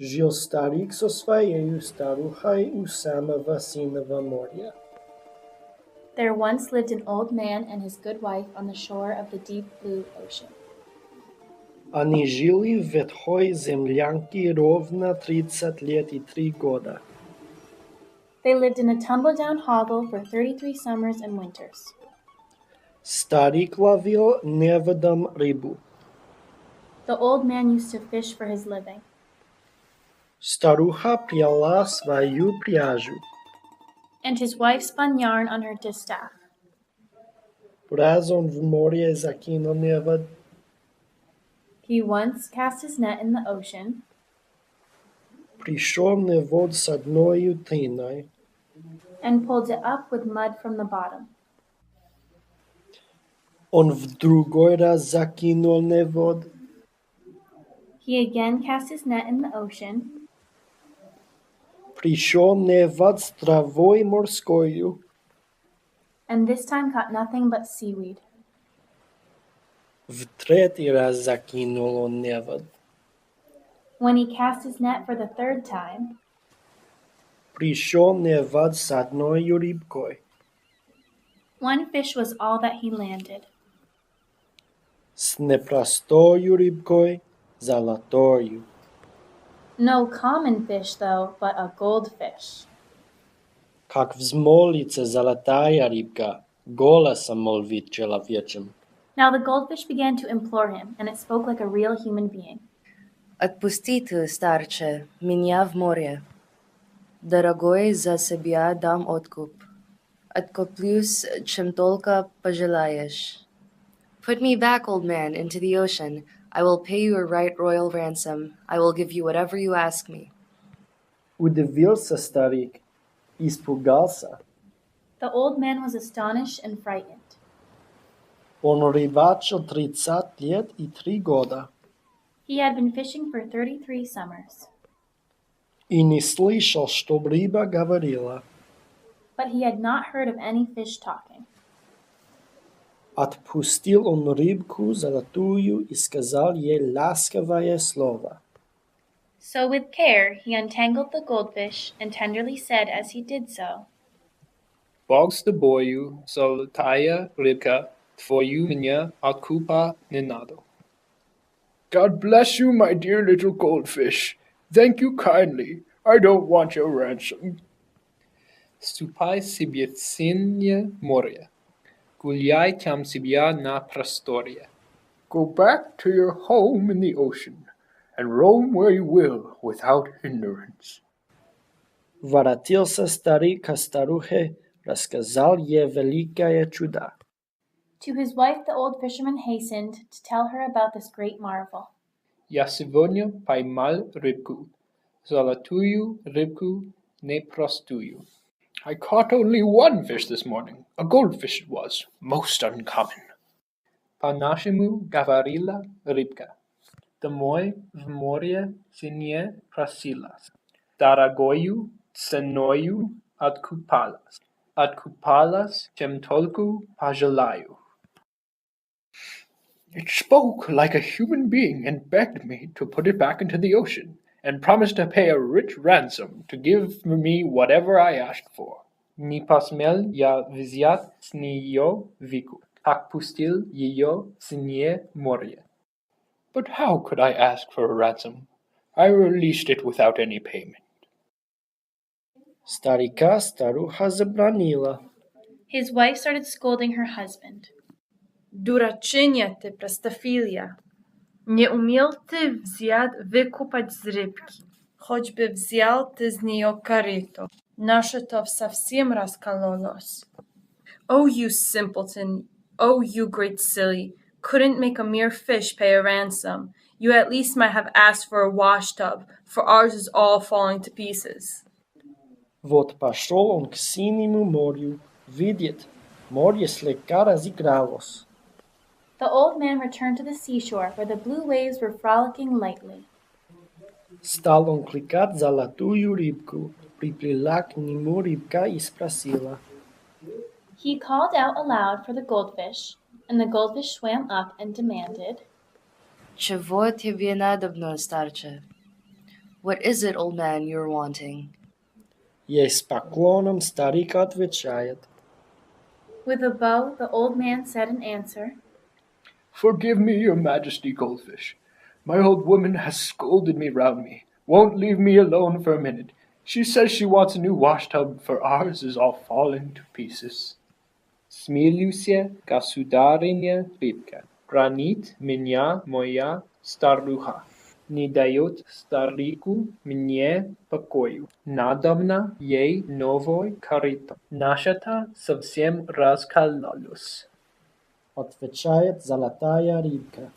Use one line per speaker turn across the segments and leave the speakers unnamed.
Žil starík so svojou staruchou u samého Sinova morja.
There once lived an old man and his good wife on the shore of the deep blue ocean.
Они жили в ветхой землянке ровно 30 лет и 3 года.
They lived in a tumble-down hovel for 33 summers and winters.
Старик ловил невидом рыбу.
The old man used to fish for his living.
Старуха пряла свою пряжу.
And his wife spun yarn on her distaff.
Раз он в море закинул невод.
He once cast his net in the ocean.
Пришел невод с одной тиной.
And pulled it up with mud from the bottom.
Он в другой раз закинул невод.
He again cast his net in the ocean.
Пришел невод с травой морскою.
And this time caught nothing but seaweed.
В третий раз закинул он невод.
When he cast his net for the third time,
пришел невод с одной рыбкой.
One fish was all that he landed.
С непростой рыбкой, золотою.
No common fish, though, but a goldfish.
Как взмолится золотая рыбка, голосом молвит человечем.
Now the goldfish began to implore him, and it spoke like a real human being.
Отпусти ты, старче, меня в море. Дорогой, за себя дам откуп. Откуплюсь, чем только пожелаешь. Put me back, old man, into the ocean. I will pay you a right royal ransom. I will give you whatever you ask me.
Удивился старик, испугался.
The old man was astonished and frightened.
Он рыбачил 30 лет и 3 года
He had been fishing for 33 summers,
и не слышал, чтоб рыба говорила.
but he had not heard of any fish talking.
Отпустил он рыбку золотую и сказал ей ласковое слово.
So with care he untangled the goldfish and tenderly said as he did so,
Бог с тобою, золотая рыбка, твою меня откупа не надо.
God bless you, my dear little goldfish. Thank you kindly. I don't want your ransom.
Ступай себе в синее море, гуляй там себя на просторе.
Go back to your home in the ocean, and roam where you will without hindrance.
Воротился старик ко старухе, рассказал ей великое чудо.
To his wife the old fisherman hastened to tell her about this great marvel.
Я сегодня поймал рыбку, золотую рыбку непростую.
I caught only one fish this morning. A goldfish it was, most uncommon.
По-нашему говорила рыбка. Домой в море синее просилась. Дорогою ценою откупалась. Откупалась, чем только пожелаю.
It spoke like a human being and begged me to put it back into the ocean, and promised to pay a rich ransom to give me whatever I asked for.
Не посмел я взять с нее вику, как пустил ее в синее море.
But how could I ask for a ransom? I released it without any payment.
Старика старуха забранила.
His wife started scolding her husband.
Дурачиня ты, простофилия! Не умел ты взять выкупать с рыбки. Хоть бы взял ты с нее корыто. Наше-то совсем раскололось. Oh, you simpleton! Oh, you great silly! Couldn't make a mere fish pay a ransom. You at least might have asked for a washtub, for ours is all falling to pieces.
Вот пошел он к синему морю, видит, море слегка разыгралось.
The old man returned to the seashore where the blue waves were frolicking lightly.
Стал он кликать золотую рыбку, приплыла к нему рыбка и спросила.
He called out aloud for the goldfish, and the goldfish swam up and demanded,
Чего тебе надобно, старче? What is it, old man, you're wanting?
Ей с поклоном старик отвечает.
With a bow, the old man said in answer,
Forgive me, your majesty, goldfish. My old woman has scolded me round me, won't leave me alone for a minute. She says she wants a new washtub, for ours is all falling to pieces.
Смилуйся, государыня рыбка, гранит меня моя старуха. Не дает старику мне покою. Надобно ей новой корыто. Наша-то совсем раскололась.
Отвечает золотая рыбка.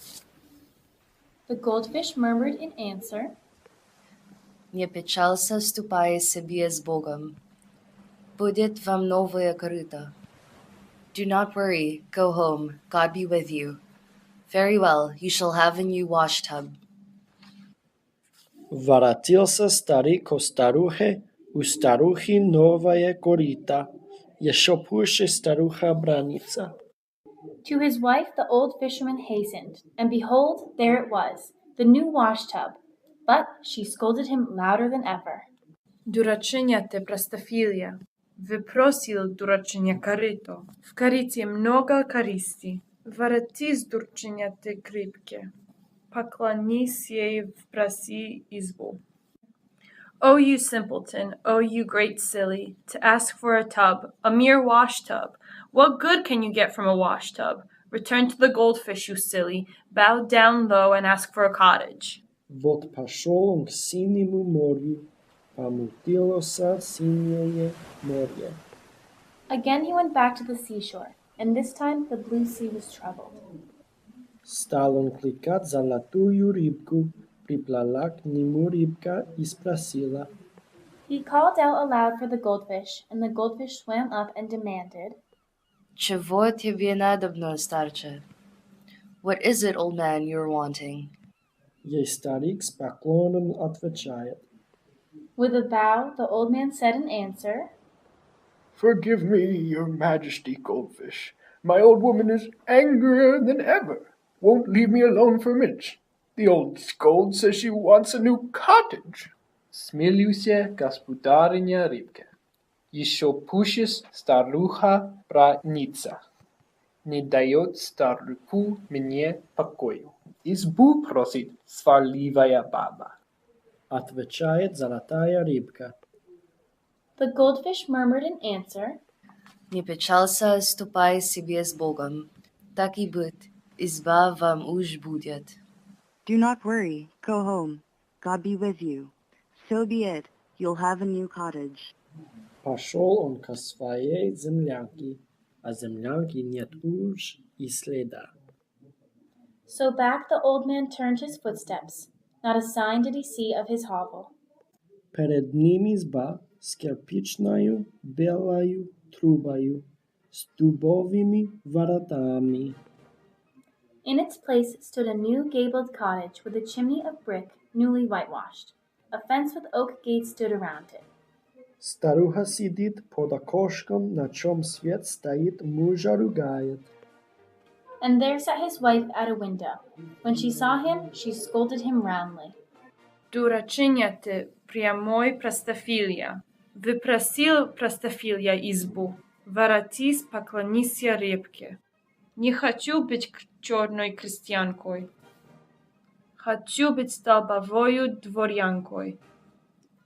The goldfish murmured in answer,
Не печался, ступай себе с Богом. Будет вам новое корыто. Do not worry, go home, God be with you. Very well, you shall have a new washtub.
Воротился старик ко старухе, у старухи новая корыта. Еще пуще старуха бранится.
To his wife the old fisherman hastened, and behold, there it was, the new washtub. But she scolded him louder than ever.
Дурачиня ты, простофилия! Выпросил дурачиня корыто. В корыте много користи. Воротись, дурачиня ты, к рыбке. Поклонись ей, впроси избу. Oh, you simpleton! Oh, you great silly! To ask for a tub, a mere wash tub. What good can you get from a wash tub? Return to the goldfish, you silly. Bow down low and ask for a cottage.
Вот пошел он к синему морю, помутилось синее море.
Again he went back to the seashore, and this time the blue sea was troubled.
Стал он кликать золотую рыбку, приплыла к нему рыбка и спросила.
He called out aloud for the goldfish, and the goldfish swam up and demanded,
Чего тебе надобно, старче? What is it, old man, you're wanting?
Ей старик с поклоном отвечает.
With a bow, the old man said in answer,
Forgive me, your majesty, goldfish. My old woman is angrier than ever. Won't leave me alone for a minute. The old scold says she wants a new cottage.
Смилуйся, господарыня рыбка. Еще пушишь старуха браница. Не дает старику мне покою. Избу просит сварливая баба.
Отвечает золотая рыбка.
The goldfish murmured in answer,
Не печалься, ступай себе с Богом. Так и быть, изба вам уж будет.
Do not worry. Go home. God be with you. So be it. You'll have a new cottage.
Пошел он ко своей землянке, а землянки нет уж и следа.
So back the old man turned his footsteps. Not a sign did he see of his hovel.
Перед ним изба с кирпичною белою трубою, с дубовыми воротами.
In its place stood a new gabled cottage with a chimney of brick newly whitewashed. A fence with oak gates stood around it.
Старуха сидит под окошком, на чем свет стоит, мужа ругает.
And there sat his wife at a window. When she saw him, she scolded him roundly.
Дурачиня ты, прямой простофилия. Выпросил простофилия избу. Воротись, поклонися рыбке. Не хочу быть черной крестьянкой. Хочу быть столбовою дворянкой.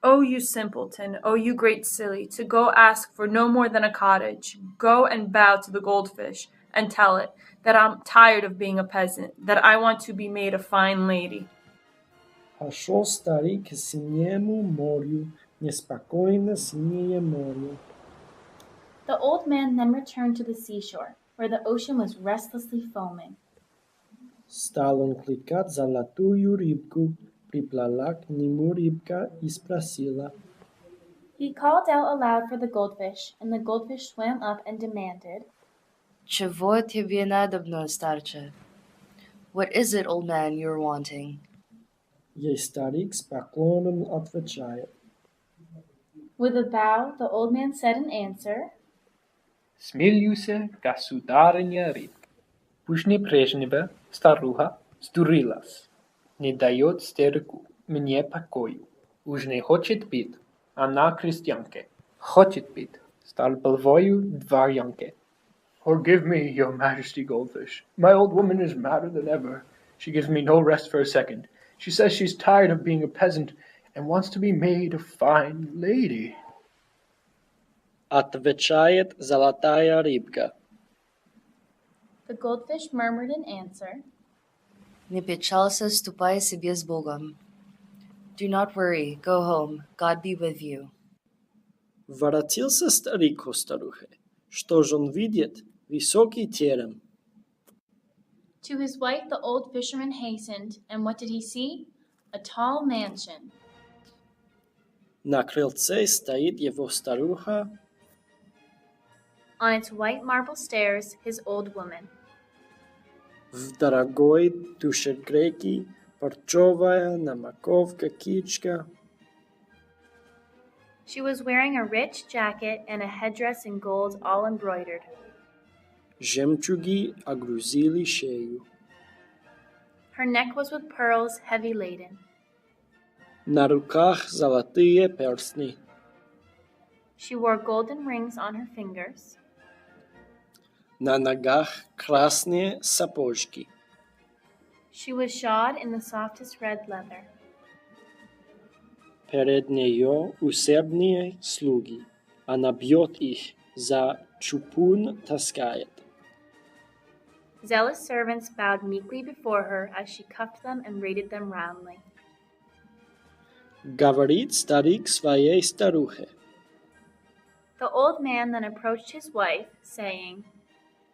Oh, you simpleton, oh, you great silly, to go ask for no more than a cottage. Go and bow to the goldfish, and tell it that I'm tired of being a peasant, that I want to be made a fine lady.
Пошел старик к синему морю, неспокойно синее море.
The old man then returned to the seashore, where the ocean was restlessly foaming.
Стал он кликать золотую рыбку, приплыла к нему рыбка и спросила.
He called out aloud for the goldfish, and the goldfish swam up and demanded,
Чего тебе надобно, старче? What is it, old man, you're wanting?
Ей старик с поклоном отвечает.
With a bow, the old man said in answer,
Смилуйся, государыня рыбка. Пушни прежнего старуха сдурилась. Не дает старику мне покою. Уж не хочет быть она крестьянке. Хочет быть столбовою дворянке.
Forgive me, your majesty, goldfish. My old woman is madder than ever. She gives me no rest for a second. She says she's tired of being a peasant and wants to be made a fine lady.
Отвечает золотая рыбка.
The goldfish murmured in answer,
Не печалься, ступай себе с Богом. Do not worry, go home, God be with you.
Воротился старик к старухе. Что же он видит? Высокий терем.
To his wife the old fisherman hastened, and what did he see? A tall mansion.
На крыльце стоит его старуха.
On its white marble stairs, his old woman.
В дорогой душегреке парчевая намаковка кичка.
She was wearing a rich jacket and a headdress in gold all embroidered.
Жемчуги огрузили шею.
Her neck was with pearls heavy laden.
На руках золотые перстни.
She wore golden rings on her fingers.
На ногах красные сапожки.
She was shod in the softest red leather.
Перед нею усердные слуги. Она бьет их, за чупун таскает.
Zealous servants bowed meekly before her as she cuffed them and rated them roundly.
Говорит старик своей старухе.
The old man then approached his wife, saying,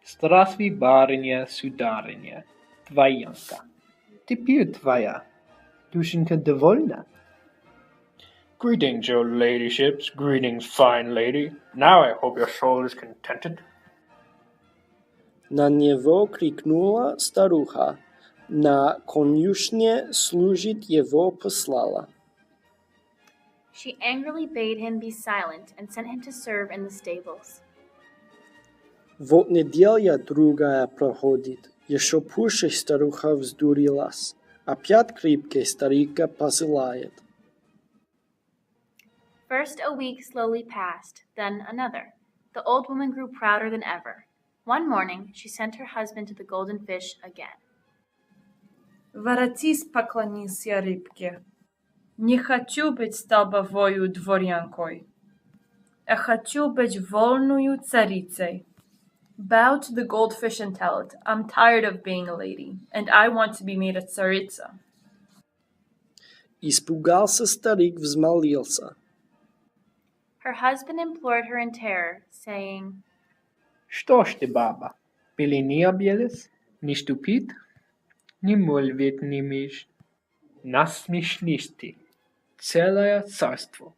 Здравствуй, барыня, сударыня, дворянка. Теперь твоя душенька довольна?
Greetings, your ladyships. Greetings, fine lady. Now I hope your soul is contented.
На него крикнула старуха, на конюшне служить его послала.
She angrily bade him be silent and sent him to serve in the stables.
Вот неделя другая проходит, еще пуще старуха вздурилась, опять крепкий старика посылает.
First a week slowly passed, then another. The old woman grew prouder than ever. One morning she sent her husband to the golden fish again.
Воротись, поклонись рыбке. Не хочу быть столбовою дворянкой. Я хочу быть вольною царицей. Bow to the goldfish and tell it, I'm tired of being a lady, and I want to be made a tsaritsa.
Испугался старик, взмолился.
Her husband implored her in terror, saying,
Что ж ты, баба, или не обиделась, не ступит, не молвит, не меж. Насмешнись ты, целое царство.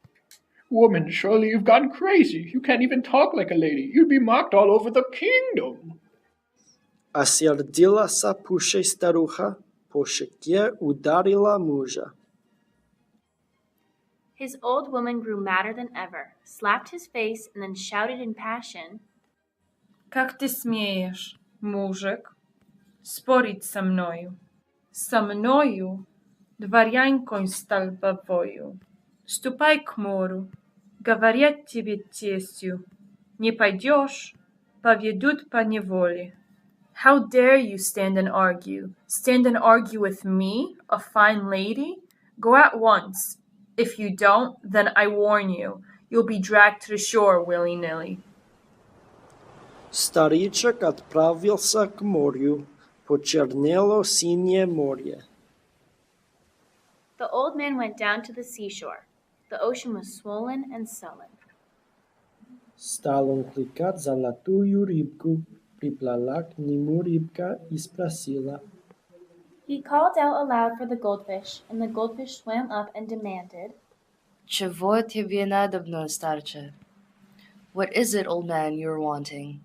Woman, surely you've gone crazy. You can't even talk like a lady. You'd be mocked all over the kingdom.
Осердилась пуще старуха, по щеке ударила мужа.
His old woman grew madder than ever, slapped his face, and then shouted in passion,
Как ты смеешь, мужик, спорить со мною? Со мною, дворянкой столбовою. Ступай к морю, говорят тебе тестью. Не пойдешь, поведут по неволе. How dare you stand and argue? Stand and argue with me, a fine lady? Go at once. If you don't, then I warn you, you'll be dragged to the shore willy-nilly.
Старичок отправился к морю, почернело синее море.
The old man went down to the seashore. The ocean was swollen and sullen.
Стал он кликать золотую рыбку, приплыла к нему рыбка и спросила.
He called out aloud for the goldfish, and the goldfish swam up and demanded,
Чего тебе надобно, старче? What is it, old man, you're wanting?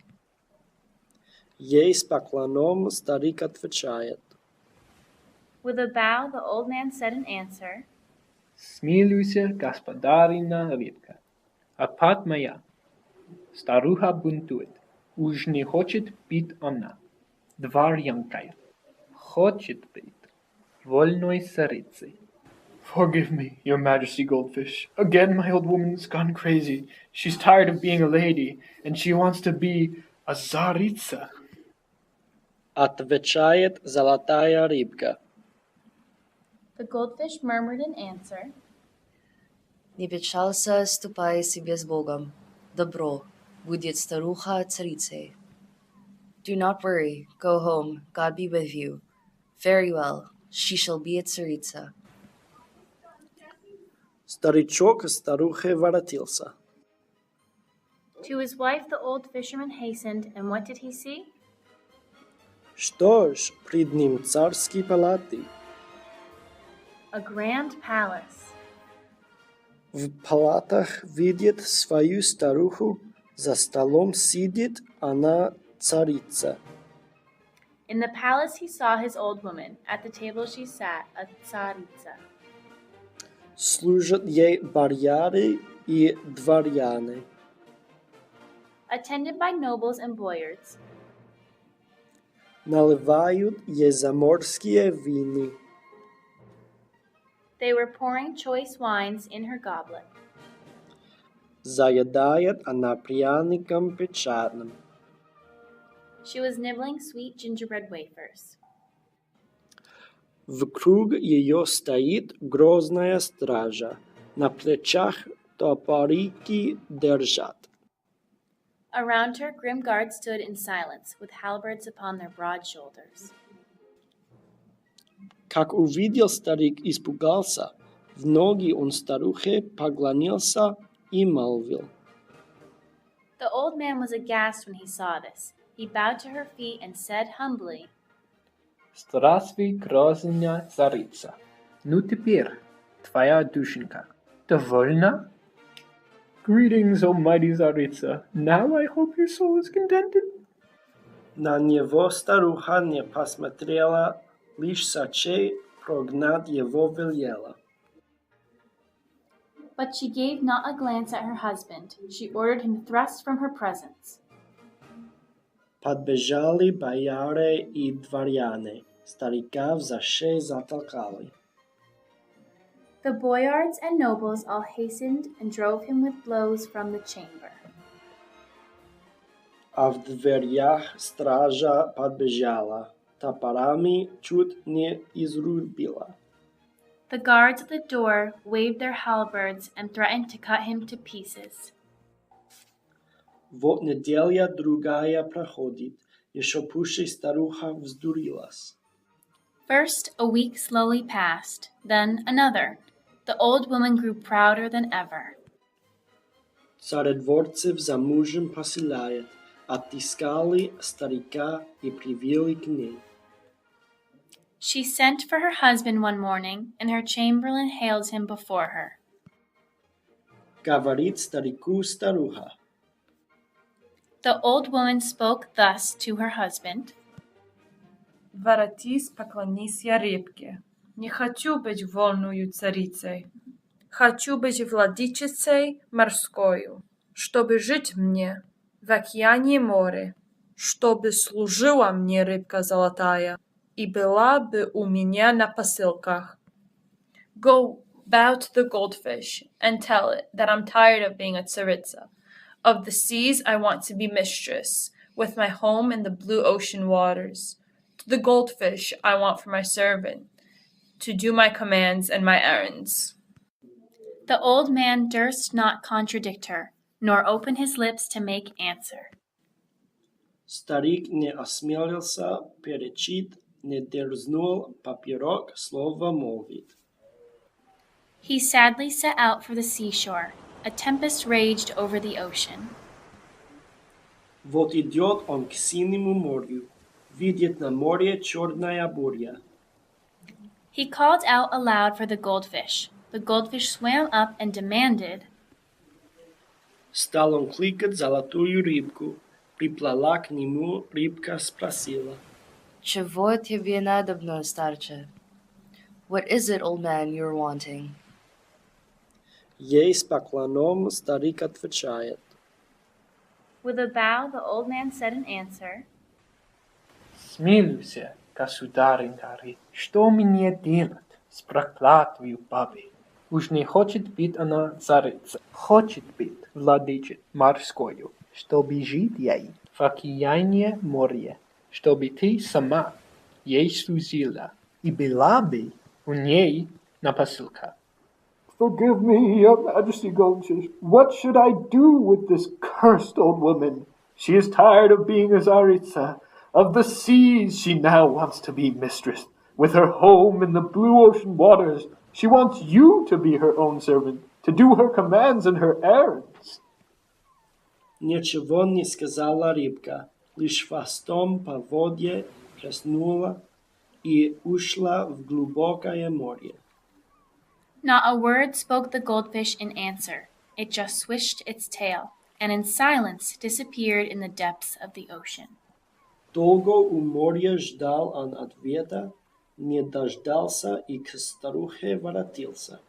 Ей с поклоном старик отвечает.
With a bow, the old man said in answer,
Смилуйся, господарина рыбка. Опять моя. Старуха бунтует. Уж не хочет быть она. Дворянкой. Хочет быть вольной царицей.
Forgive me, your majesty, goldfish. Again, my old woman's gone crazy. She's tired of being a lady, and she wants to be a tsaritsa.
Отвечает золотая рыбка.
The goldfish murmured in answer,
Не печалься, ступай себе с Богом. Добро, будет старуха царицей. Do not worry, go home, God be with you. Very well, she shall be a царица.
Старичок к старухе воротился.
To his wife the old fisherman hastened, and what did he see?
Что ж, пред ним царские палаты.
A grand palace.
В палатах видит свою старуху, за столом сидит она царица.
In the palace he saw his old woman. At the table she sat, a tsaritsa.
Служат ей бояре и дворяне.
Attended by nobles and boyards.
Наливают ей заморские вины.
They were pouring choice wines in her goblet.
Заедает она пряником печатным.
She was nibbling sweet gingerbread wafers.
Вокруг ее стоит грозная стража. На плечах топорики держат.
Around her, grim guards stood in silence, with halberds upon their broad shoulders.
Как увидел старик, испугался. В ноги он старухе поклонился и молвил.
The old man was aghast when he saw this. He bowed to her feet and said humbly,
Здравствуй, грозная царица. Ну теперь, твоя душенька. Довольно? Greetings, O mighty Tsaritsa. Now I hope your soul is contented.
На него старуха не посмотрела, лишь сачей прогнать его велела.
But she gave not a glance at her husband. She ordered him thrust from her presence.
Подбежали бояре и дворяне, старика в заше затолкали.
The boyards and nobles all hastened and drove him with blows from the chamber.
А в дверях стража подбежала, топорами чуть не изрубила.
The guards at the door waved their halberds and threatened to cut him to pieces.
Вот неделя другая проходит, еще пуще старуха вздурилась.
First, a week slowly passed, then another. The old woman grew prouder than ever.
Царедворцев за мужем посылает, оттискали старика и привели к ней.
She sent for her husband one morning, and her chamberlain hailed him before her.
Говорит старику старуха.
The old woman spoke thus to her husband.
Воротись, поклонися рыбке. Не хочу быть вольною царицей. Хочу быть владычицей морскою, чтобы жить мне в океане море, чтобы служила мне рыбка золотая и была бы у меня на посылках. Go bow to the goldfish and tell it that I'm tired of being a tsaritsa. Of the seas I want to be mistress, with my home in the blue ocean waters. To the goldfish I want for my servant, to do my commands and my errands.
The old man durst not contradict her, nor open his lips to make answer.
Старик не осмелился перечить, не дерзнул поперек слова молвить.
He sadly set out for the seashore. A tempest raged over the ocean.
Вот идет он к синему морю, видит на море черная буря.
He called out aloud for the goldfish. The goldfish swam up and demanded.
Стал он кликать золотую рыбку, приплыла к нему, рыбка спросила.
Чего тебе надобно, старче? What is it, old man, you're wanting?
Ей с поклоном старик отвечает.
With a bow, the old man said in answer.
Смилуйся, государынька, что мне делать с проклятою бабой? Уж не хочет быть она царица, хочет быть владычицей морскою, чтобы жить ей в океане море, чтобы ты сама ей служила и была бы у ней на посылках.
Forgive me, your majesty, Goldfish. What should I do with this cursed old woman? She is tired of being a Tsaritsa. Of the seas she now wants to be mistress. With her home in the blue ocean waters, she wants you to be her own servant, to do her commands and her errands.
Ничего не сказала рыбка, лишь хвостом по воде плеснула и ушла в глубокое море.
Not a word spoke the goldfish in answer. It just swished its tail, and in silence disappeared in the depths of the ocean.
Долго у моря ждал он ответа, не дождался и к старухе воротился.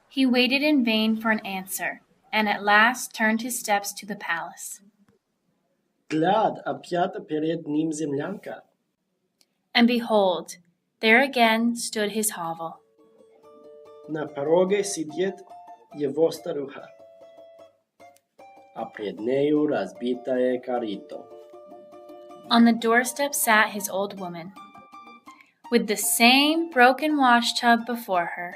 He waited in vain for an answer, and at last turned his steps to the palace.
Глядь, опять перед ним землянка.
And behold, there again stood his hovel.
На пороге сидит его старуха, а пред нею разбитое корыто.
On the doorstep sat his old woman, with the same broken washtub before her.